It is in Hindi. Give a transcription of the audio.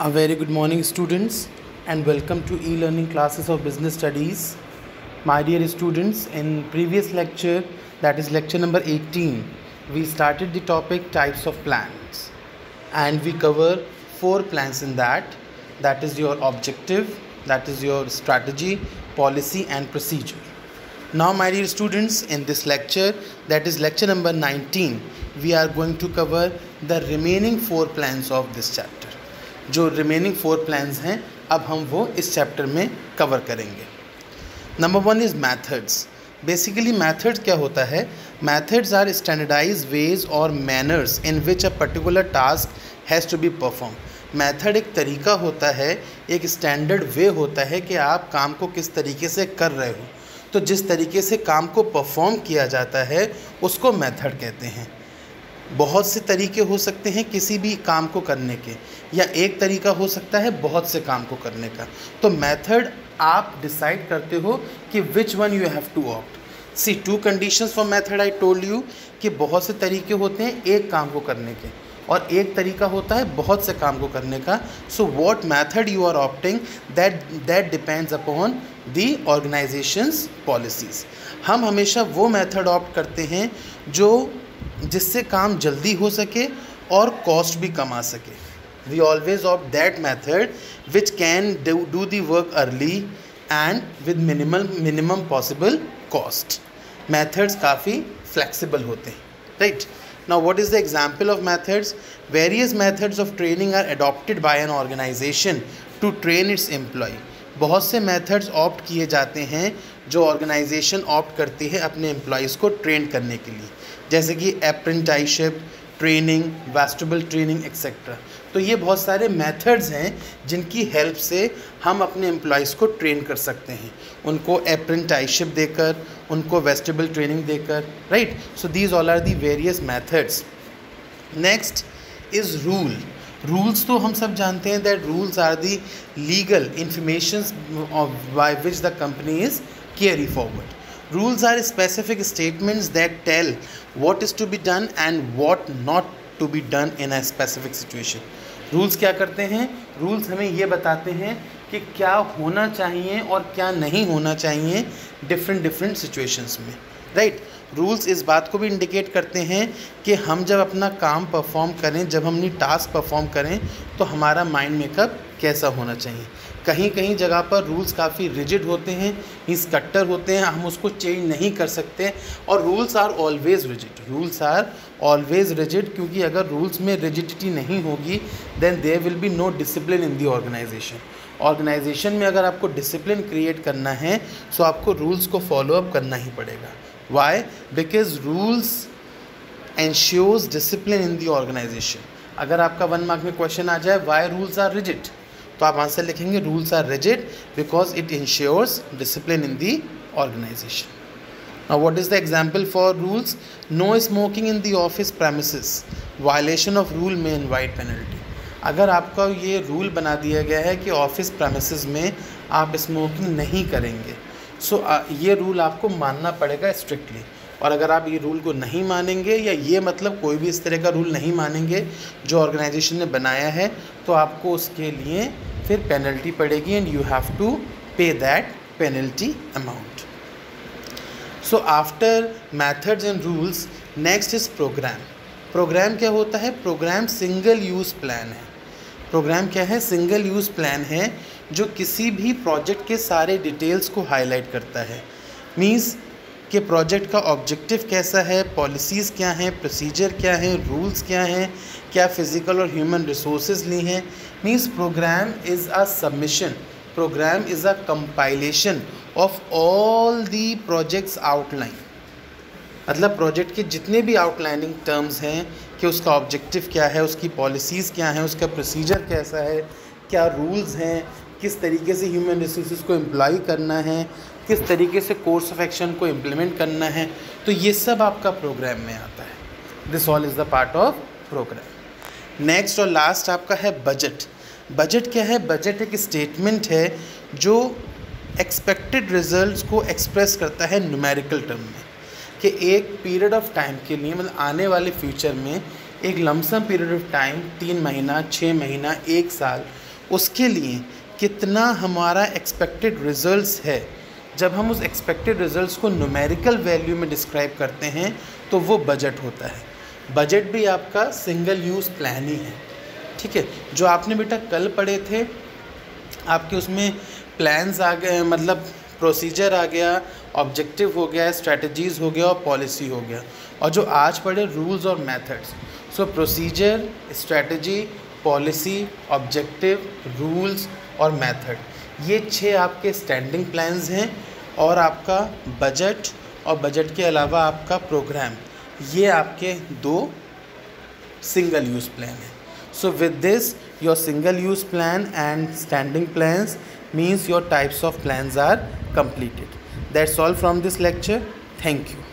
A very good morning, students, and welcome to e-learning classes of business studies. My dear students, in previous lecture, that is lecture number 18, we started the topic types of plans, and we cover 4 plans in that. That is your objective, that is your strategy, policy, and procedure. Now, my dear students, in this lecture, that is lecture number 19, we are going to cover the remaining 4 plans of this chapter. जो रिमेनिंग 4 प्लान्स हैं अब हम वो इस चैप्टर में कवर करेंगे. Number 1 is methods. Basically methods क्या होता है? मैथड्स आर स्टैंडर्डाइज वेज और manners in which a particular task has to be perform. Method एक तरीका होता है, एक स्टैंडर्ड वे होता है कि आप काम को किस तरीके से कर रहे हो. तो जिस तरीके से काम को परफॉर्म किया जाता है उसको मैथड कहते हैं. बहुत से तरीके हो सकते हैं किसी भी काम को करने के, या एक तरीका हो सकता है बहुत से काम को करने का. तो मेथड आप डिसाइड करते हो कि which one you have to opt. See 2 conditions for method I told you कि बहुत से तरीके होते हैं एक काम को करने के और एक तरीका होता है बहुत से काम को करने का. So what method you are opting that depends upon the organization's policies. हम हमेशा वो मेथड ऑप्ट करते हैं जिससे काम जल्दी हो सके और कॉस्ट भी कम आ सके. We always opt that method which can do the work early and with minimum possible cost. Methods काफ़ी फ्लेक्सिबल होते हैं, right. Now what is the example of methods? Various methods of training are adopted by an organization to train its employ. बहुत से मेथड्स ऑप्ट किए जाते हैं जो ऑर्गेनाइजेशन ऑप्ट करती है अपने एम्प्लॉयज़ को ट्रेन करने के लिए, जैसे कि apprenticeship, training, vestibule training etcetera. तो ये बहुत सारे मेथड्स हैं जिनकी हेल्प से हम अपने एम्प्लॉयज़ को ट्रेन कर सकते हैं, उनको अप्रेंटिसशिप देकर, उनको वेस्टिबल ट्रेनिंग देकर, right. So these all are the various methods. Next is rule. Rules तो हम सब जानते हैं दैट rules are the legal informations by which the company is carry forward. Rules are specific statements that tell what is to be done and what not to be done in a specific situation. Rules क्या करते हैं? Rules हमें ये बताते हैं कि क्या होना चाहिए और क्या नहीं होना चाहिए डिफरेंट सिचुएशंस में, राइट. रूल्स इस बात को भी इंडिकेट करते हैं कि हम जब अपना काम परफॉर्म करें, जब हम अपनी टास्क परफॉर्म करें तो हमारा माइंड मेकअप कैसा होना चाहिए. कहीं कहीं जगह पर रूल्स काफ़ी रिजिड होते हैं, मीन्स कट्टर होते हैं, हम उसको चेंज नहीं कर सकते. और rules are always rigid. Rules are always rigid क्योंकि अगर रूल्स में रिजिडिटी नहीं होगी then there will be no discipline in the organization. Organization में अगर आपको डिसिप्लिन क्रिएट करना है सो आपको रूल्स को फॉलोअप करना ही पड़ेगा. Why? Because rules ensures discipline in the organization. अगर आपका 1 मार्क में क्वेश्चन आ जाए वाई रूल्स आर रिजिड, तो आप आंसर लिखेंगे rules are rigid because it ensures discipline in the organization. Now what is the example for rules? No smoking in the office premises. Violation of rule में इनवाइट पेनल्टी. अगर आपका ये रूल बना दिया गया है कि ऑफिस प्रेमिसेस में आप स्मोकिंग नहीं करेंगे, सो ये रूल आपको मानना पड़ेगा स्ट्रिक्टली. और अगर आप ये रूल को नहीं मानेंगे, या ये मतलब कोई भी इस तरह का रूल नहीं मानेंगे जो ऑर्गेनाइजेशन ने बनाया है, तो आपको उसके लिए फिर पेनल्टी पड़ेगी and you have to pay that penalty amount. So after methods and rules next is program. Program क्या होता है? प्रोग्राम सिंगल यूज़ प्लान है. प्रोग्राम क्या है? सिंगल यूज़ प्लान है जो किसी भी प्रोजेक्ट के सारे डिटेल्स को हाईलाइट करता है. मीन्स कि प्रोजेक्ट का ऑब्जेक्टिव कैसा है, पॉलिसीज़ क्या हैं, प्रोसीजर क्या हैं, रूल्स क्या हैं, क्या फिज़िकल और ह्यूमन रिसोर्सेज ली हैं. Means program is a submission, program is a compilation of all the projects outline. मतलब प्रोजेक्ट के जितने भी आउटलाइनिंग टर्म्स हैं कि उसका ऑब्जेक्टिव क्या है, उसकी पॉलिसीज़ क्या हैं, उसका प्रोसीजर कैसा है, क्या रूल्स हैं, किस तरीके से ह्यूमन रिसोर्सेज को एम्प्लॉय करना है, किस तरीके से कोर्स ऑफ एक्शन को इम्प्लीमेंट करना है. तो ये सब आपका प्रोग्राम में आता है. This all is the part of program. Next और लास्ट आपका है बजट. बजट क्या है? बजट एक स्टेटमेंट है जो एक्सपेक्टेड रिजल्ट्स को एक्सप्रेस करता है न्यूमेरिकल टर्म में, कि एक पीरियड ऑफ टाइम के लिए, मतलब आने वाले फ्यूचर में एक लमसम पीरियड ऑफ टाइम 3 महीना, 6 महीना, 1 साल, उसके लिए कितना हमारा एक्सपेक्टेड रिजल्ट्स है, जब हम उस एक्सपेक्टेड रिजल्ट्स को न्यूमेरिकल वैल्यू में डिस्क्राइब करते हैं तो वो बजट होता है। बजट भी आपका सिंगल यूज़ प्लान ही है, ठीक है। जो आपने बेटा कल पढ़े थे आपके उसमें प्लान्स आ गए, मतलब प्रोसीजर आ गया, ऑब्जेक्टिव हो गया, स्ट्रेटजीज़ हो गया और पॉलिसी हो गया, और जो आज पढ़े रूल्स और methods. So procedure, strategy, policy, objective, rules और मेथड, ये 6 आपके स्टैंडिंग प्लान्स हैं, और आपका बजट और बजट के अलावा आपका प्रोग्राम, ये आपके 2 सिंगल यूज़ प्लान हैं। So with this, your single use plan and standing plans means your types of plans are completed. That's all from this lecture. Thank you.